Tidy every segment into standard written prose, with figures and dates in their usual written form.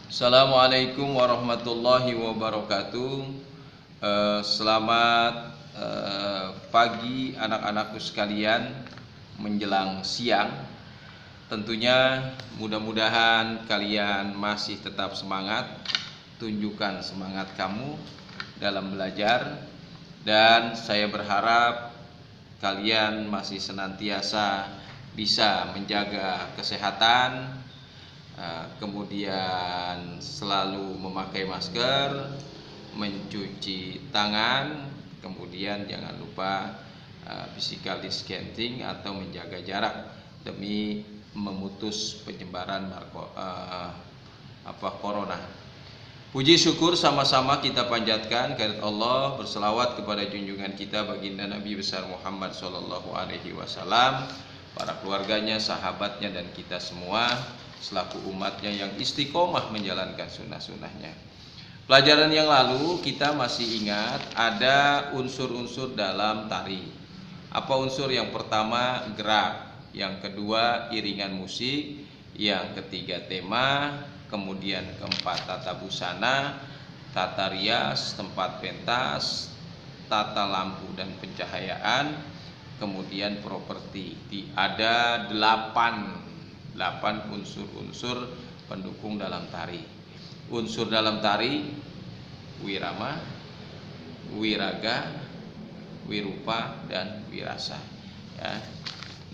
Assalamualaikum warahmatullahi wabarakatuh. Selamat pagi anak-anakku sekalian menjelang siang. Tentunya mudah-mudahan kalian masih tetap semangat. Tunjukkan semangat kamu dalam belajar. Dan saya berharap kalian masih senantiasa bisa menjaga kesehatan, kemudian selalu memakai masker, mencuci tangan, kemudian jangan lupa physical distancing atau menjaga jarak demi memutus penyebaran corona. Puji syukur sama-sama kita panjatkan kehadirat Allah, berselawat kepada junjungan kita baginda Nabi besar Muhammad sallallahu alaihi wasallam, para keluarganya, sahabatnya, dan kita semua selaku umatnya yang istiqomah menjalankan sunnah-sunnahnya. Pelajaran yang lalu kita masih ingat ada unsur-unsur dalam tari. Apa unsur? Yang pertama gerak, yang kedua iringan musik, yang ketiga tema, kemudian keempat tata busana, tata rias, tempat pentas, tata lampu dan pencahayaan, kemudian properti. Ada 8 unsur-unsur pendukung dalam tari. Unsur dalam tari: wirama, wiraga, wirupa, dan wirasa. Ya.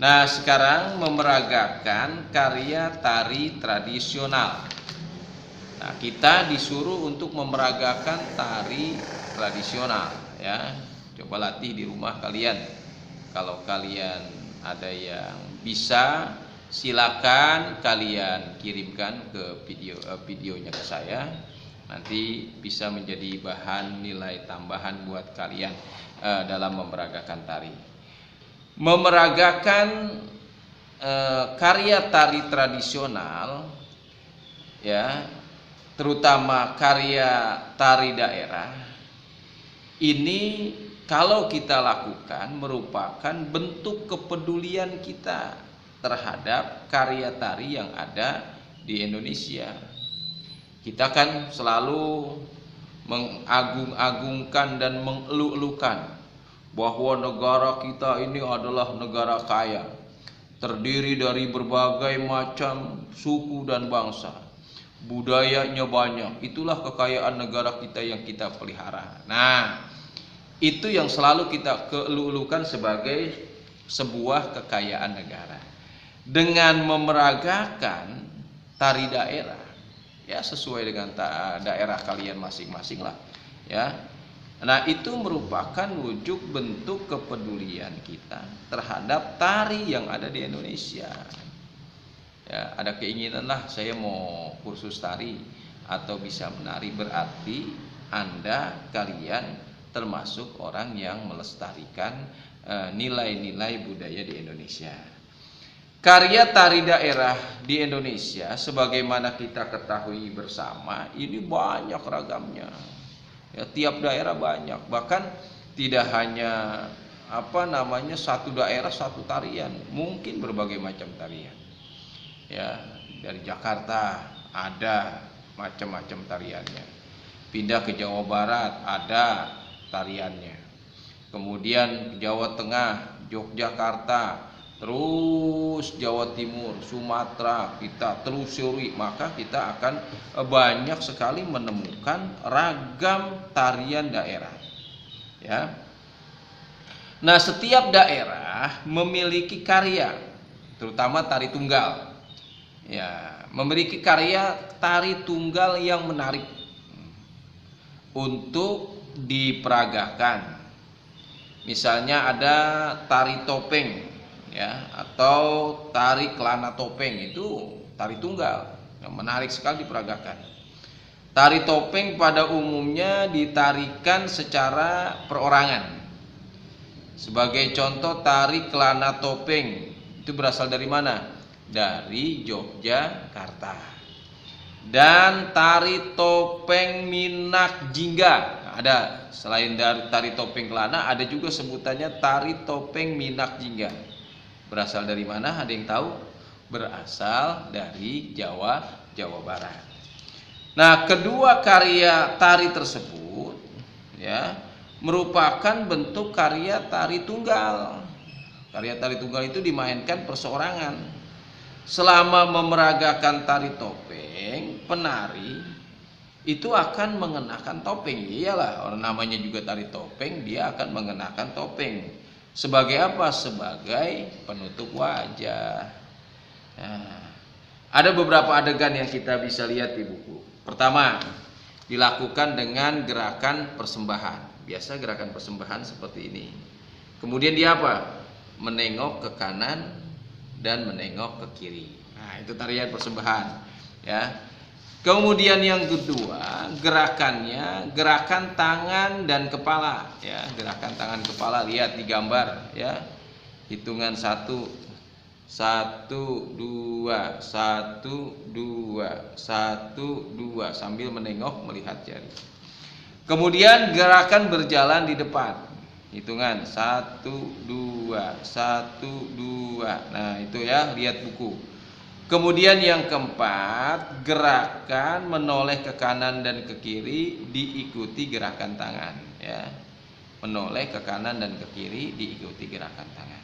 Nah, sekarang memeragakan karya tari tradisional. Nah, kita disuruh untuk memeragakan tari tradisional. Ya, coba latih di rumah kalian. Kalau kalian ada yang bisa, silakan kalian kirimkan ke videonya ke saya. Nanti bisa menjadi bahan nilai tambahan buat kalian dalam memeragakan tari. Memeragakan karya tari tradisional, ya, terutama karya tari daerah, ini kalau kita lakukan merupakan bentuk kepedulian kita terhadap karya tari yang ada di Indonesia. Kita kan selalu mengagung-agungkan dan mengeluh-elukan bahwa negara kita ini adalah negara kaya, terdiri dari berbagai macam suku dan bangsa, budayanya banyak. Itulah kekayaan negara kita yang kita pelihara. Nah, itu yang selalu kita keeluh-elukan sebagai sebuah kekayaan negara. Dengan memeragakan tari daerah, ya sesuai dengan daerah kalian masing-masing lah, ya. Nah, itu merupakan wujud bentuk kepedulian kita terhadap tari yang ada di Indonesia. Ya, ada keinginan lah saya mau kursus tari atau bisa menari, berarti kalian termasuk orang yang melestarikan nilai-nilai budaya di Indonesia. Karya tari daerah di Indonesia sebagaimana kita ketahui bersama, ini banyak ragamnya. Ya, tiap daerah banyak, bahkan tidak hanya satu daerah satu tarian, mungkin berbagai macam tarian. Ya, dari Jakarta ada macam-macam tariannya. Pindah ke Jawa Barat ada tariannya. Kemudian Jawa Tengah, Yogyakarta, terus Jawa Timur, Sumatera, kita telusuri, maka kita akan banyak sekali menemukan ragam tarian daerah. Ya. Nah, setiap daerah memiliki karya, terutama tari tunggal. Ya, memiliki karya tari tunggal yang menarik untuk diperagakan. Misalnya ada tari topeng, ya, atau tari kelana topeng, itu tari tunggal yang menarik sekali diperagakan. Tari topeng pada umumnya ditarikan secara perorangan. Sebagai contoh, tari kelana topeng itu berasal dari mana? Dari Yogyakarta. Dan tari topeng Minak Jingga ada. Selain dari tari topeng kelana, ada juga sebutannya tari topeng Minak Jingga. Berasal dari mana? Ada yang tahu? Berasal dari Jawa Barat. Nah, kedua karya tari tersebut ya merupakan bentuk karya tari tunggal. Karya tari tunggal itu dimainkan perseorangan. Selama memeragakan tari topeng, penari itu akan mengenakan topeng. Iyalah, orang namanya juga tari topeng, dia akan mengenakan topeng. Sebagai apa? Sebagai penutup wajah. Nah, ada beberapa adegan yang kita bisa lihat di buku. Pertama, dilakukan dengan gerakan persembahan. Biasa gerakan persembahan seperti ini. Kemudian dia apa? Menengok ke kanan dan menengok ke kiri. Nah, itu tarian persembahan, ya. Kemudian yang kedua, gerakannya gerakan tangan dan kepala, ya. Gerakan tangan kepala, lihat di gambar, ya. Hitungan 1 1 2 1 2 1 2 sambil menengok melihat jari. Kemudian gerakan berjalan di depan. Hitungan 1 2 1 2. Nah, itu ya, lihat buku. Kemudian yang keempat, gerakan menoleh ke kanan dan ke kiri diikuti gerakan tangan, ya. Menoleh ke kanan dan ke kiri diikuti gerakan tangan.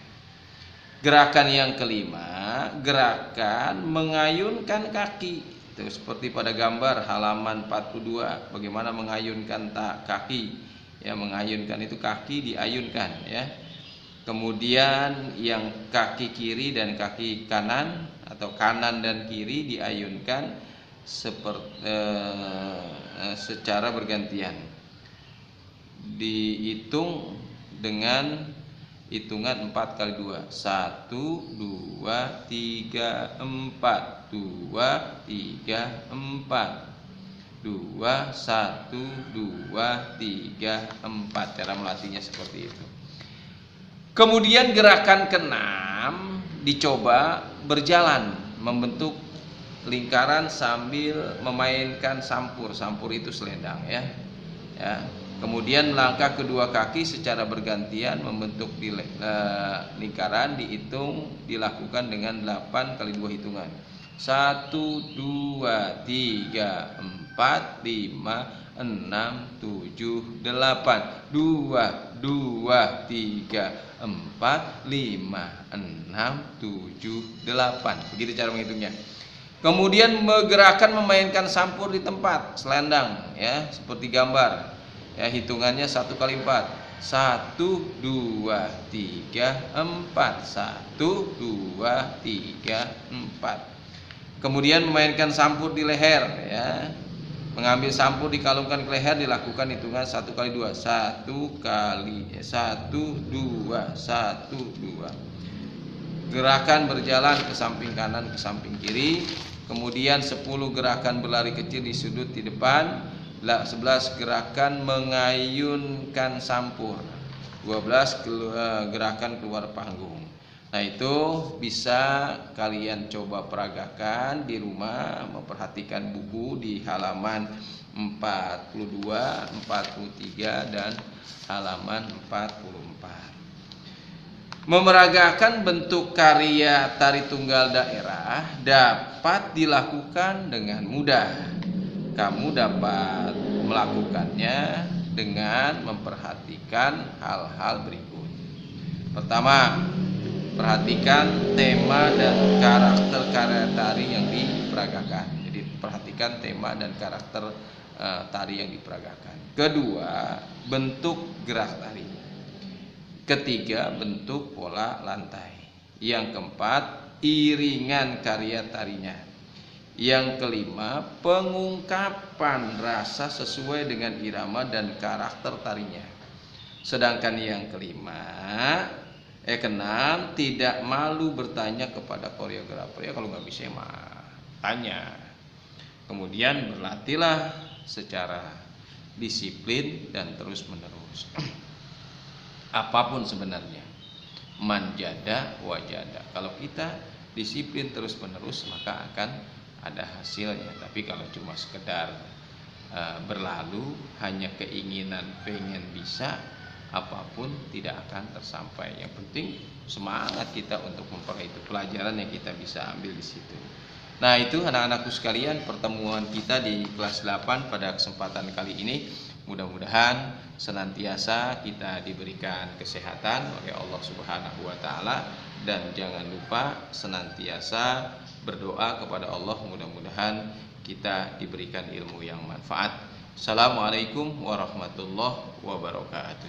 Gerakan yang kelima, gerakan mengayunkan kaki. Itu seperti pada gambar halaman 42, bagaimana mengayunkan kaki. Ya, mengayunkan itu kaki diayunkan, ya. Kemudian yang kaki kiri dan kaki kanan atau kanan dan kiri diayunkan secara bergantian. Dihitung dengan hitungan 4 kali 2. 1 2 3 4 2 3 4 2 1 2 3 4. Cara melatihnya seperti itu. Kemudian gerakan keenam dicoba berjalan membentuk lingkaran sambil memainkan sampur. Sampur itu selendang, ya. Ya. Kemudian melangkah kedua kaki secara bergantian membentuk lingkaran, dilakukan dengan 8 kali 2 hitungan. 1 2 3 4 5 6 7 8 2 2 3 4 5 6 7 8. Begitu cara menghitungnya. Kemudian gerakan memainkan sampur di tempat selendang, ya, seperti gambar. Ya, hitungannya 1 kali 4. 1 2 3 4 1 2 3 4. Kemudian memainkan sampur di leher, ya. Mengambil sampur dikalungkan ke leher dilakukan hitungan 1 kali 2. 1 kali 1 2 1 2. Gerakan berjalan ke samping kanan ke samping kiri. Kemudian 10 gerakan berlari kecil di sudut di depan. 11 gerakan mengayunkan sampur. 12 gerakan keluar panggung. Nah, itu bisa kalian coba peragakan di rumah, memperhatikan buku di halaman 42, 43 dan halaman 44. Memeragakan bentuk karya tari tunggal daerah dapat dilakukan dengan mudah. Kamu dapat melakukannya dengan memperhatikan hal-hal berikut. Pertama, perhatikan tema dan karakter karya tari yang diperagakan. Jadi perhatikan tema dan karakter tari yang diperagakan. Kedua, bentuk gerak tari. Ketiga, bentuk pola lantai. Yang keempat, iringan karya tarinya. Yang kelima, pengungkapan rasa sesuai dengan irama dan karakter tarinya. Sedangkan yang keenam, tidak malu bertanya kepada koreografer. Ya, kalau nggak bisa mah tanya. Kemudian berlatihlah secara disiplin dan terus menerus. Apapun sebenarnya, manjada wajada. Kalau kita disiplin terus menerus, maka akan ada hasilnya. Tapi kalau cuma sekedar berlalu, hanya keinginan pengen bisa, apapun tidak akan tersampai. Yang penting semangat kita untuk memperoleh itu, pelajaran yang kita bisa ambil di situ. Nah, itu anak-anakku sekalian, pertemuan kita di kelas 8 pada kesempatan kali ini. Mudah-mudahan senantiasa kita diberikan kesehatan oleh Allah Subhanahu wa taala, dan jangan lupa senantiasa berdoa kepada Allah, mudah-mudahan kita diberikan ilmu yang manfaat. Assalamualaikum warahmatullahi wabarakatuh.